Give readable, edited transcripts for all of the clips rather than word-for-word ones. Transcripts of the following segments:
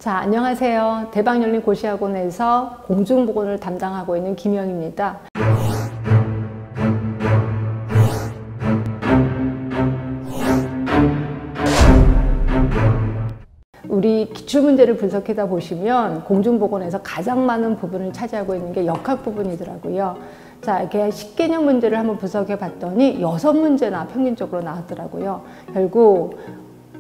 자, 안녕하세요. 대박열린 고시학원에서 공중보건을 담당하고 있는 김영입니다. 우리 기출문제를 분석하다 보시면 공중보건에서 가장 많은 부분을 차지하고 있는 게 역학 부분이더라고요. 자, 이렇게 10개년 문제를 한번 분석해 봤더니 6문제나 평균적으로 나왔더라고요. 결국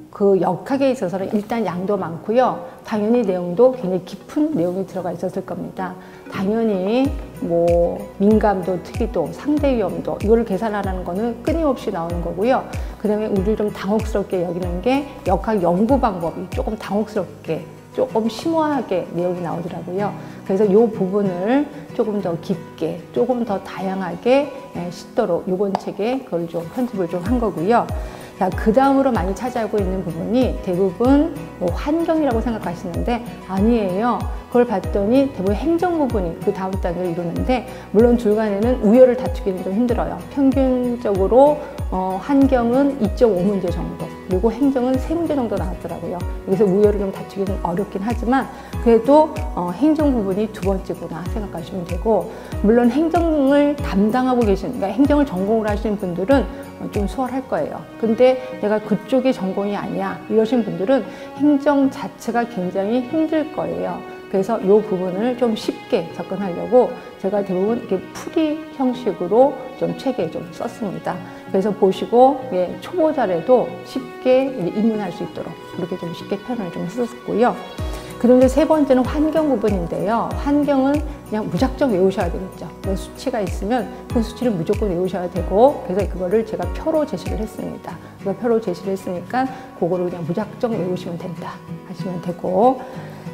그 역학에 있어서는 일단 양도 많고요. 당연히 내용도 굉장히 깊은 내용이 들어가 있었을 겁니다. 당연히 뭐 민감도, 특이도, 상대 위험도 이거를 계산하라는 거는 끊임없이 나오는 거고요. 그 다음에 우리를 좀 당혹스럽게 여기는 게 역학 연구 방법이 조금 당혹스럽게, 조금 심오하게 내용이 나오더라고요. 그래서 이 부분을 조금 더 깊게, 조금 더 다양하게 싣도록 이번 책에 그걸 좀 편집을 좀 한 거고요. 자, 그 다음으로 많이 차지하고 있는 부분이 대부분 뭐 환경이라고 생각하시는데 아니에요. 그걸 봤더니 대부분 행정 부분이 그 다음 단계를 이루는데, 물론 중간에는 우열을 다투기는 좀 힘들어요. 평균적으로 환경은 2.5문제 정도, 그리고 행정은 3문제 정도 나왔더라고요. 여기서 우열을 좀 다투기는 어렵긴 하지만 그래도 행정 부분이 두 번째구나 생각하시면 되고, 물론 행정을 담당하고 계신, 그러니까 행정을 전공을 하시는 분들은 좀 수월할 거예요. 근데 내가 그쪽이 전공이 아니야 이러신 분들은 행정 자체가 굉장히 힘들 거예요. 그래서 이 부분을 좀 쉽게 접근하려고 제가 대부분 이렇게 풀이 형식으로 좀 책에 좀 썼습니다. 그래서 보시고 초보자라도 쉽게 입문할 수 있도록 그렇게 좀 쉽게 표현을 좀 썼고요. 그런데 세 번째는 환경 부분인데요. 환경은 그냥 무작정 외우셔야 되겠죠. 수치가 있으면 그 수치를 무조건 외우셔야 되고, 그래서 그거를 제가 표로 제시를 했습니다. 그래서 표로 제시를 했으니까 그거를 그냥 무작정 외우시면 된다 하시면 되고,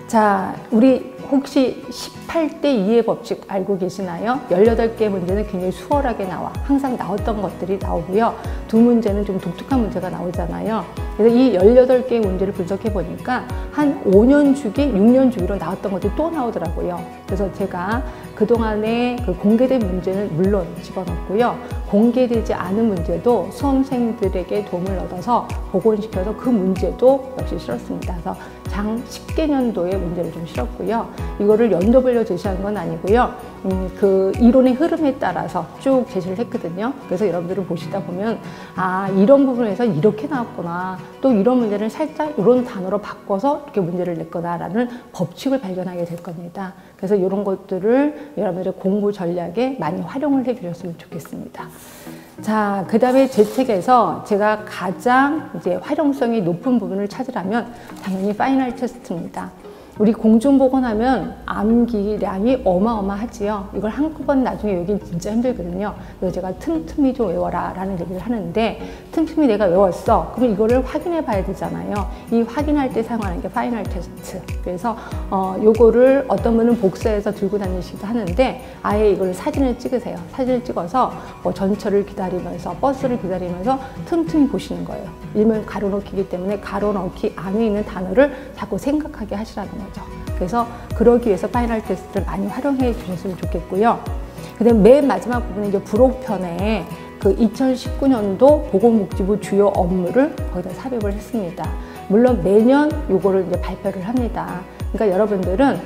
자, 우리 혹시 18대 2의 법칙 알고 계시나요? 18개의 문제는 굉장히 수월하게 나와. 항상 나왔던 것들이 나오고요. 두 문제는 좀 독특한 문제가 나오잖아요. 그래서 이 18개의 문제를 분석해 보니까 한 5년 주기, 6년 주기로 나왔던 것들이 또 나오더라고요. 그래서 제가 그동안에 그 공개된 문제는 물론 집어넣고요. 공개되지 않은 문제도 수험생들에게 도움을 얻어서 복원시켜서 그 문제도 역시 실었습니다. 그래서 장 10개년도의 문제를 좀 실었고요. 이거를 연도별로 제시한 건 아니고요. 그 이론의 흐름에 따라서 쭉 제시를 했거든요. 그래서 여러분들은 보시다 보면 아, 이런 부분에서 이렇게 나왔구나. 또 이런 문제는 살짝 이런 단어로 바꿔서 이렇게 문제를 냈구나라는 법칙을 발견하게 될 겁니다. 그래서 이런 것들을 여러분들의 공부 전략에 많이 활용을 해 주셨으면 좋겠습니다. 자, 그 다음에 제 책에서 제가 가장 이제 활용성이 높은 부분을 찾으라면 당연히 파이널 테스트입니다. 우리 공중보건하면 암기량이 어마어마하지요. 이걸 한꺼번에 나중에 외우긴 진짜 힘들거든요. 그래서 제가 틈틈이 좀 외워라 라는 얘기를 하는데, 틈틈이 내가 외웠어. 그럼 이거를 확인해 봐야 되잖아요. 이 확인할 때 사용하는 게 파이널 테스트. 그래서 요거를 어떤 분은 복사해서 들고 다니시기도 하는데, 아예 이걸 사진을 찍으세요. 사진을 찍어서 뭐 전철을 기다리면서, 버스를 기다리면서 틈틈이 보시는 거예요. 일면 가로넣기이기 때문에 가로넣기 안에 있는 단어를 자꾸 생각하게 하시라는 거죠. 그래서 그러기 위해서 파이널 테스트를 많이 활용해 주셨으면 좋겠고요. 그 다음에 맨 마지막 부분은 이제 부록편에 그 2019년도 보건복지부 주요 업무를 거기다 삽입을 했습니다. 물론 매년 요거를 이제 발표를 합니다. 그러니까 여러분들은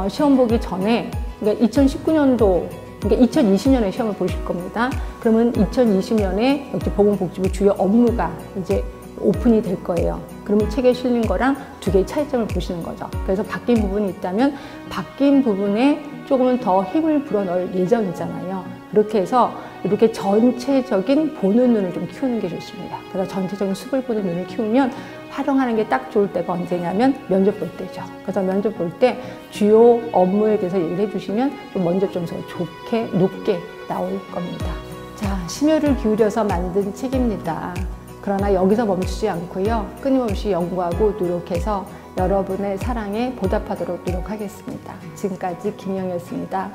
시험 보기 전에, 그러니까 2019년도, 그러니까 2020년에 시험을 보실 겁니다. 그러면 2020년에 역시 보건복지부 주요 업무가 이제 오픈이 될 거예요. 그러면 책에 실린 거랑 두 개의 차이점을 보시는 거죠. 그래서 바뀐 부분이 있다면 바뀐 부분에 조금은 더 힘을 불어넣을 예정이잖아요. 그렇게 해서 이렇게 전체적인 보는 눈을 좀 키우는 게 좋습니다. 그래서 전체적인 숲을 보는 눈을 키우면 활용하는 게 딱 좋을 때가 언제냐면 면접 볼 때죠. 그래서 면접 볼 때 주요 업무에 대해서 얘기를 해주시면 좀 먼저 좀 더 좋게, 높게 나올 겁니다. 자, 심혈을 기울여서 만든 책입니다. 그러나 여기서 멈추지 않고요. 끊임없이 연구하고 노력해서 여러분의 사랑에 보답하도록 노력하겠습니다. 지금까지 김영이었습니다.